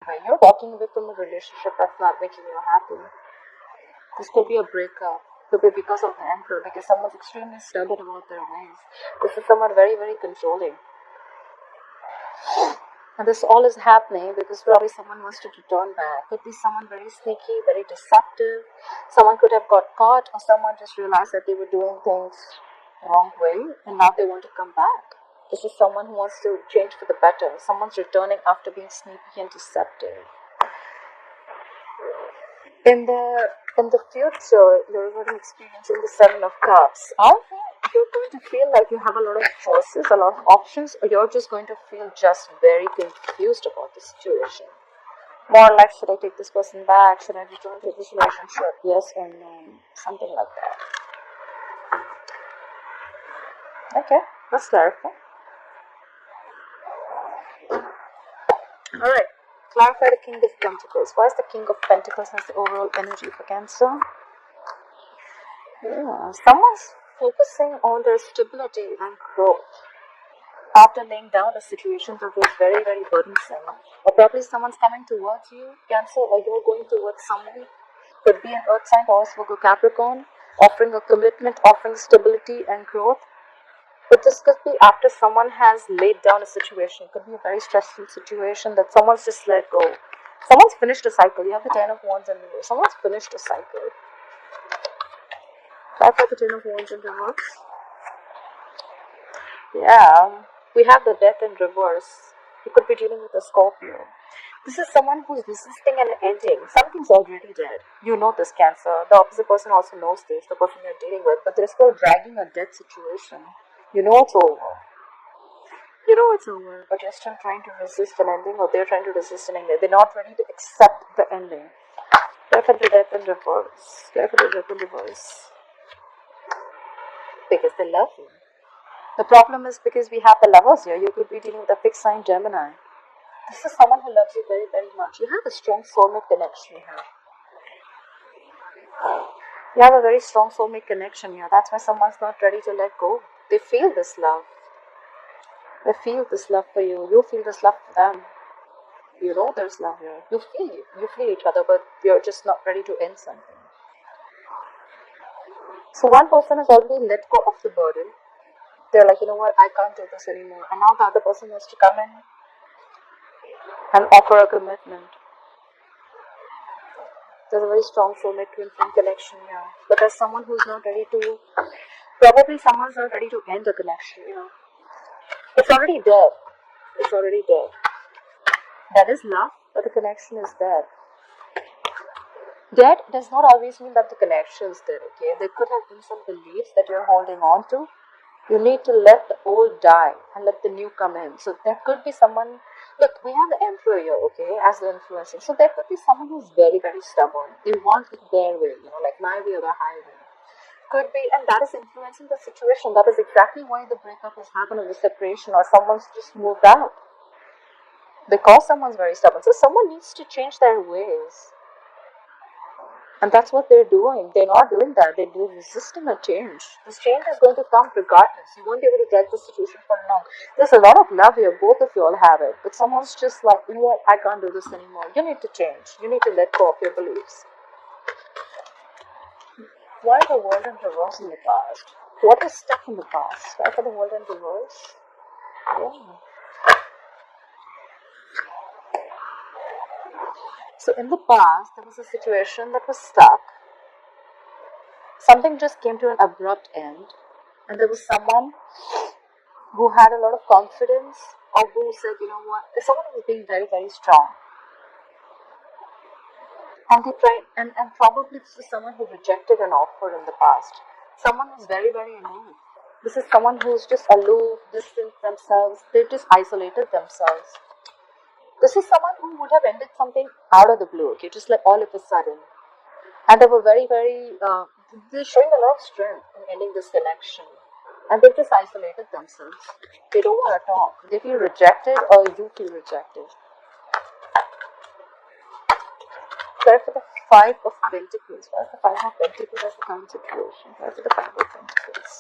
You're walking away from a relationship that's not making you happy. This could be a breakup. Could be because of the emperor, because someone's extremely stubborn about their ways. This is someone very, very controlling. And this all is happening because probably someone wants to return back. Could be someone very sneaky, very deceptive. Someone could have got caught, or someone just realized that they were doing things the wrong way and now they want to come back. This is someone who wants to change for the better. Someone's returning after being sneaky and deceptive. In the future, you're going to experience the Seven of Cups. I think you're going to feel like you have a lot of choices, a lot of options, or you're just going to feel just very confused about the situation. More like, should I take this person back? Should I return to this relationship? Yes or no? Something like that. Okay, let's clarify. Alright, clarify the King of Pentacles. Why is the King of Pentacles as the overall energy for Cancer? Yeah, someone's focusing on their stability and growth after laying down a situation that was very, very burdensome. Or probably someone's coming towards you, Cancer, or you're going towards someone. Could be an Earth sign, Taurus, Virgo, Capricorn, offering a commitment, offering stability and growth. But this could be after someone has laid down a situation. It could be a very stressful situation that someone's just let go. Someone's finished a cycle. You have the Ten of Wands in reverse. Someone's finished a cycle. Try for the Ten of Wands in reverse. Yeah, we have the Death in reverse. You could be dealing with a Scorpio. This is someone who's resisting an ending. Something's already dead. You know this, Cancer. The opposite person also knows this, the person you're dealing with, but they're still dragging a dead situation. You know it's over. You know it's over, but you're still trying to resist an ending, or they're trying to resist an ending. They're not ready to accept the ending. Try for the Death in reverse. Try for the Death in reverse. Because they love you. The problem is because we have the Lovers here, you could be dealing with a fixed sign Gemini. This is someone who loves you very, very much. You have a strong soulmate connection here. You have a very strong soulmate connection here. That's why someone's not ready to let go. They feel this love. They feel this love for you. You feel this love for them. You know there's love here. You feel each other, but you're just not ready to end something. So one person has already let go of the burden. They're like, you know what, I can't do this anymore. And now the other person wants to come in and offer a commitment. There's a very strong soulmate twin flame connection here. But there's someone who's not ready to, probably someone's not ready to end the connection, you know. It's already dead. It's already dead. That is love, but the connection is dead. Dead does not always mean that the connection is dead, okay? There could have been some beliefs that you're holding on to. You need to let the old die and let the new come in. So there could be someone, look, we have the emperor here, okay, as the influencing. So there could be someone who's very, very stubborn. They want it their way, you know, like my way or the highway. Could be, and that is influencing the situation. That is exactly why the breakup has happened, or the separation, or someone's just moved out. Because someone's very stubborn. So someone needs to change their ways. And that's what they're doing. They're not doing that. They're resisting a change. This change is going to come regardless. You won't be able to drag the situation for long. There's a lot of love here. Both of you all have it. But someone's just like, you know what? I can't do this anymore. You need to change. You need to let go of your beliefs. Why the world in reverse in the past? What is stuck in the past? Why for the world in reverse? Yeah. So in the past, there was a situation that was stuck. Something just came to an abrupt end, and there was someone who had a lot of confidence, or who said, you know what, someone who was being very, very strong. And they tried, and probably this is someone who rejected an offer in the past. Someone who's very, very aloof. This is someone who's just aloof, distant themselves, they just isolated themselves. This is someone who would have ended something out of the blue, okay, just like all of a sudden. And they were very, very, they're showing a lot of strength in ending this connection. And they've just isolated themselves. They don't want to talk. They feel rejected, or you feel rejected. Try for the Five of Pentacles. Why is the Five of Pentacles as the current situation? Try for the Five of Pentacles.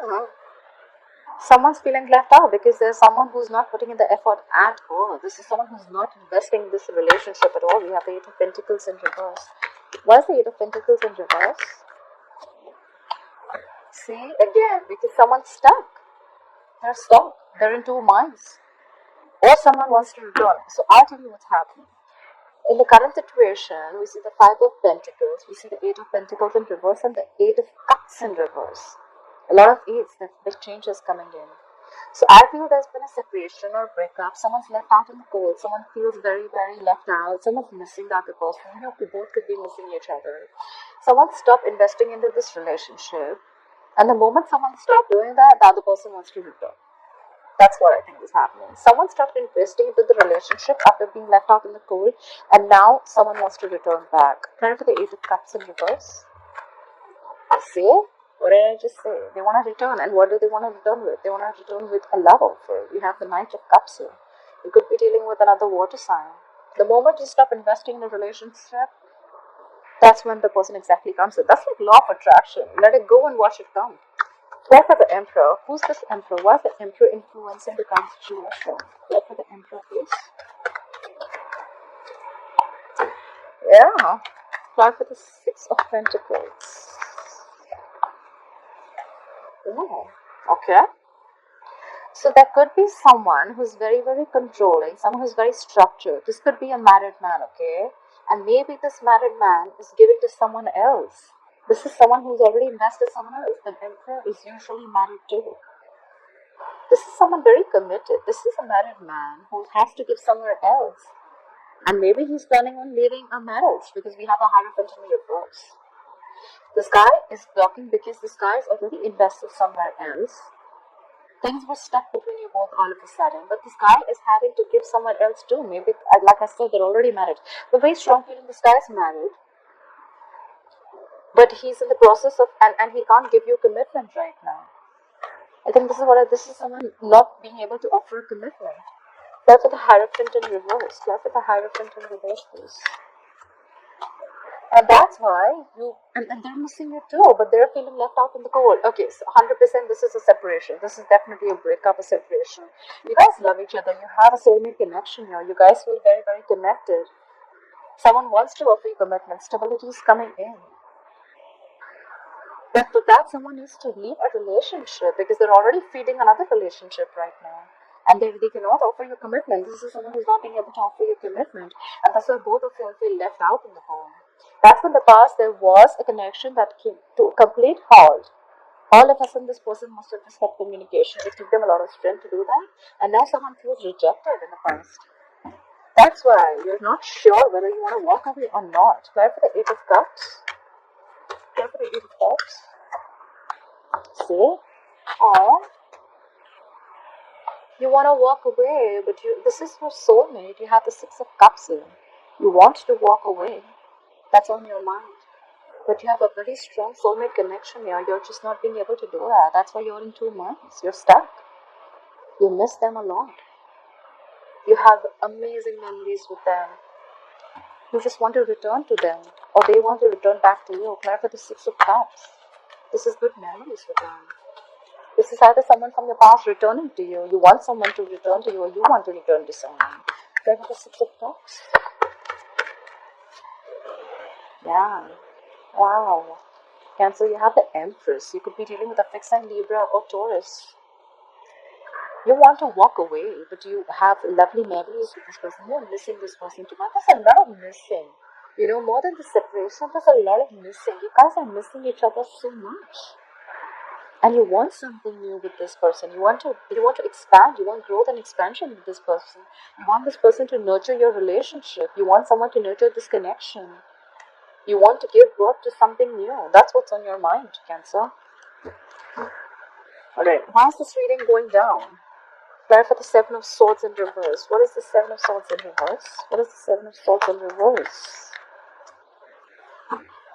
Yeah. Someone's feeling left out because there's someone who's not putting in the effort at all. This is someone who's not investing in this relationship at all. We have the Eight of Pentacles in reverse. Why is the Eight of Pentacles in reverse? See, again, because someone's stuck. They're stuck. They're in two minds. Or someone wants to return. So I'll tell you what's happening. In the current situation, we see the Five of Pentacles, we see the Eight of Pentacles in reverse, and the Eight of Cups in reverse. A lot of eights, there's big changes coming in. So I feel there's been a separation or breakup. Someone's left out in the cold. Someone feels very, very left out. Someone's missing the other person. You know, we both could be missing each other. Someone stopped investing into this relationship. And the moment someone stopped doing that, the other person wants to return. That's what I think is happening. Someone stopped investing into the relationship after being left out in the cold, and now someone wants to return back. Try for the Eight of Cups in reverse. See? What did I just say? They want to return, and what do they want to return with? They want to return with a love offer. You have the Knight of Cups here. You could be dealing with another water sign. The moment you stop investing in a relationship, that's when the person exactly comes in. That's like law of attraction. Let it go and watch it come. What for the Emperor? Who's this Emperor? Why is the Emperor influencing the current situation? What for the Emperor, please? Yeah. Apply for the Six of Pentacles. Oh, okay. So there could be someone who's very, very controlling, someone who's very structured. This could be a married man, okay? And maybe this married man is giving to someone else. This is someone who's already invested someone else. The Emperor is usually married too. This is someone very committed. This is a married man who has to give somewhere else. And maybe he's planning on leaving a marriage because we have a Hierophant in reverse. This guy is blocking because this guy is already invested somewhere else. Things were stuck between you both all of a sudden, but this guy is having to give somewhere else too. Maybe, like I said, they're already married. But very strong feeling this guy is married, but he's in the process of, and he can't give you commitment right now. I think this is someone not being able to offer a commitment. Try for the Hierophant in reverse. Try for the Hierophant in reverse, please. And that's why and they're missing you too, but they're feeling left out in the cold. Okay, so 100% this is a separation. This is definitely a breakup, a separation. You guys love each other. You have a soulmate connection here. You guys feel very, very connected. Someone wants to offer you commitment. Stability is coming in. But for that, someone needs to leave a relationship because they're already feeding another relationship right now. And they cannot offer you commitment. This is someone who's not being able to offer you commitment. And that's why both of you feel left out in the home. That's in the past there was a connection that came to a complete halt. All of a sudden this person must have just had communication. It took them a lot of strength to do that. And now someone feels rejected in the past. That's why you're not sure whether you want to walk away or not. Try for the Eight of Cups. Try for the Eight of Cups. See? Or you want to walk away, but this is your soulmate. You have the Six of Cups in. You want to walk away. That's on your mind. But you have a very strong soulmate connection here. You're just not being able to do that. That's why you're in two minds. You're stuck. You miss them a lot. You have amazing memories with them. You just want to return to them. Or they want to return back to you. Apply for the Six of Cups. This is good memories with them. This is either someone from your past returning to you. You want someone to return to you, or you want to return to someone. Apply for the Six of Cups. Yeah. Wow. Cancer, you have the Empress. You could be dealing with a fixed sign Libra or Taurus. You want to walk away, but you have lovely memories with this person. You're missing this person too much. There's a lot of missing. You know, more than the separation, there's a lot of missing. You guys are missing each other so much. And you want something new with this person. You want to expand. You want growth and expansion with this person. You want this person to nurture your relationship. You want someone to nurture this connection. You want to give birth to something new. That's what's on your mind, Cancer. Alright, why is this reading going down? Try for the Seven of Swords in reverse. What is the Seven of Swords in reverse? What is the Seven of Swords in reverse?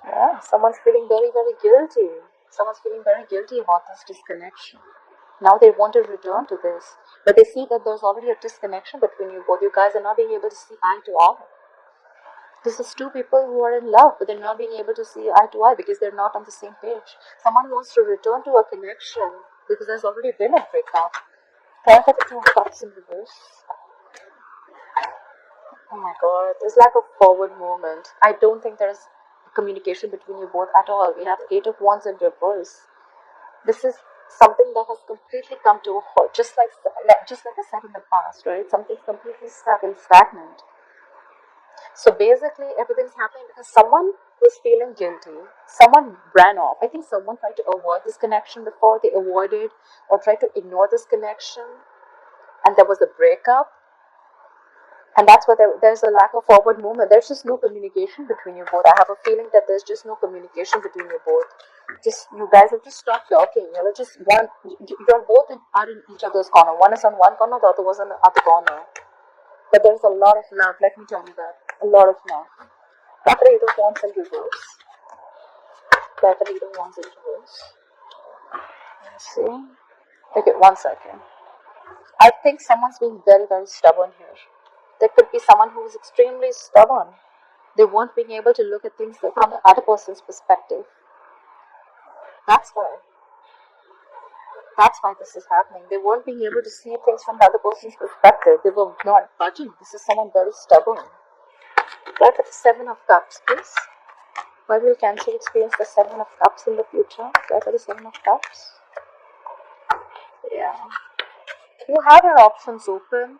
Yeah, someone's feeling very, very guilty. Someone's feeling very guilty about this disconnection. Now they want to return to this. But they see that there's already a disconnection between you both. You guys are not being able to see eye to eye. This is two people who are in love, but they're not being able to see eye to eye because they're not on the same page. Someone wants to return to a connection, because there's already been a breakup. Try for the Two of Cups in reverse. Oh my god, there's lack of forward movement. I don't think there's communication between you both at all. We have Eight of Wands in reverse. This is something that has completely come to a halt, just like I said in the past, right? Something's completely stuck and stagnant. So basically, everything's happening because someone was feeling guilty. Someone ran off. I think someone tried to avoid this connection before. They avoided or tried to ignore this connection, and there was a breakup. And that's why there's a lack of forward movement. There's just no communication between you both. I have a feeling that there's just no communication between you both. Just you guys have just stopped talking. You're just one. You're both are in each other's corner. One is on one corner, the other was on the other corner. But there's a lot of love. Let me tell you that. A lot of love. After Eight of Wands in reverse. After Eight of Wands in reverse. Let's see. Okay, 1 second. I think someone's being very, very stubborn here. There could be someone who is extremely stubborn. They won't being able to look at things from the other person's perspective. That's why. That's why this is happening. They weren't being able to see things from the other person's perspective. They were not budging. This is someone very stubborn. Right at the Seven of Cups, please. Why will Cancer experience the Seven of Cups in the future? Right at the Seven of Cups. Yeah. You have your options open.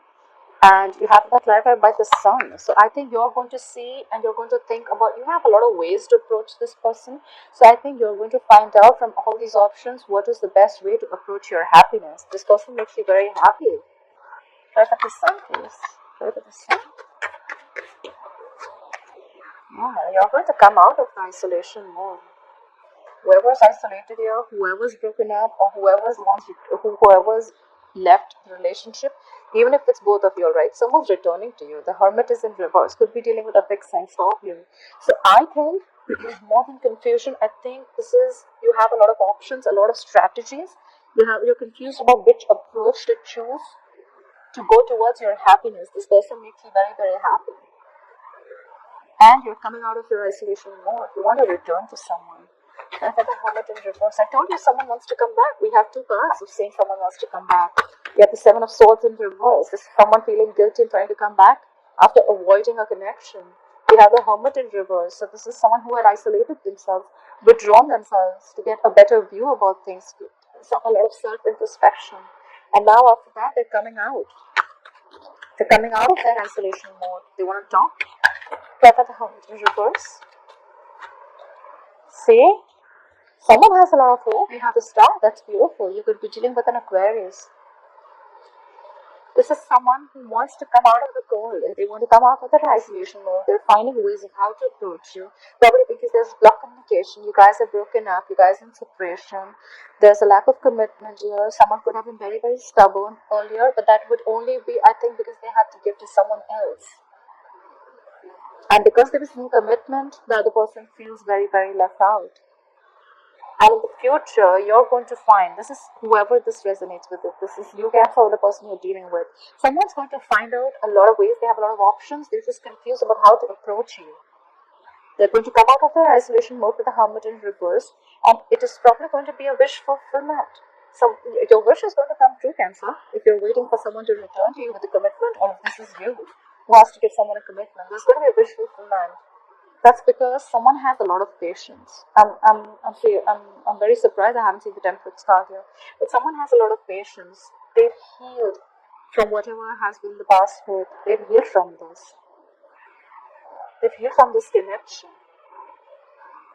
And you have that clarified by the sun. So I think you're going to see and you're going to think about, you have a lot of ways to approach this person. So I think you're going to find out from all these options what is the best way to approach your happiness. This person makes you very happy. Right at the sun, please. Right at the sun. Yeah, you're going to come out of the isolation mode. Whoever's isolated here, whoever's broken up, or whoever's left the relationship, even if it's both of you, right? Someone's returning to you. The Hermit is in reverse. Could be dealing with a big sign Scorpio. So I think more than confusion, I think this is you have a lot of options, a lot of strategies. You're confused about which approach to choose to go towards your happiness. This person makes you very, very happy. And you're coming out of your isolation mode. You want to return to someone. And for the Hermit in reverse, I told you someone wants to come back. We have two cards of saying someone wants to come back. You have the Seven of Swords in reverse. This is someone feeling guilty and trying to come back after avoiding a connection. We have the Hermit in reverse. So this is someone who had isolated themselves, withdrawn themselves to get a better view about things. So a lot of self-introspection. And now after that, they're coming out. They're coming out of their isolation mode. They want to talk. Look at the Hermit in reverse. See? Someone has a lot of hope. You have the Star. That's beautiful. You could be dealing with an Aquarius. This is someone who wants to come out of the cold. They want to come out of that isolation mode. They're finding ways of how to approach you. Probably because there's block communication. You guys are broken up. You guys are in separation. There's a lack of commitment here. Someone could have been very, very stubborn earlier, but that would only be, I think, because they had to give to someone else. And because there is no commitment, the other person feels very, very left out. And in the future, you're going to find, this is whoever this resonates with it, this is you, Cancer, or the person you're dealing with. Someone's going to find out a lot of ways, they have a lot of options, they're just confused about how to approach you. They're going to come out of their isolation mode with the Hermit in reverse, and it is probably going to be a wish fulfillment. So your wish is going to come true, Cancer, if you're waiting for someone to return to you with a commitment, or if this is you who has to give someone a commitment. There's going to be a wish fulfillment. That's because someone has a lot of patience. I'm very surprised I haven't seen the Temperance card here. But someone has a lot of patience. They've healed from whatever has been the past hurt. They've healed from this. They've healed from this connection,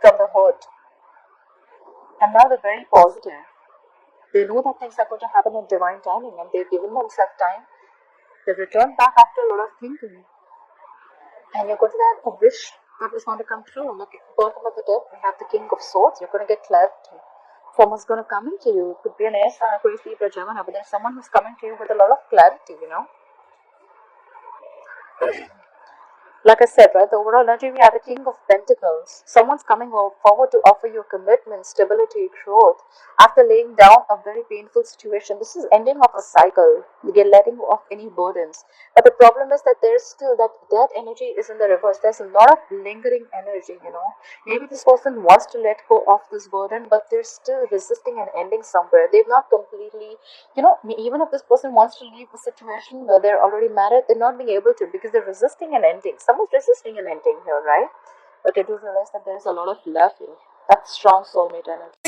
from the hurt. And now they're very positive. They know that things are going to happen in divine timing, and they've given themselves time. They've returned back after a lot of thinking. And you're going to have a wish that is going to come true. Look at the bottom of the deck, we have the King of Swords. You're going to get clarity. Someone's going to come into you. It could be an Aries, Aquarius, Libra, Gemini, but there's someone who's coming to you with a lot of clarity, you know. Like I said, right, the overall energy, we have the King of Pentacles. Someone's coming forward to offer you commitment, stability, growth after laying down a very painful situation. This is ending of a cycle. You're letting go of any burdens. But the problem is that there's still that energy is in the reverse. There's a lot of lingering energy, you know. Maybe this person wants to let go of this burden, but they're still resisting and ending somewhere. They've not completely, even if this person wants to leave the situation where they're already married, they're not being able to because they're resisting an ending. Someone's resisting an ending here, right? But I do realize that there's a lot of love here. That's strong soulmate energy.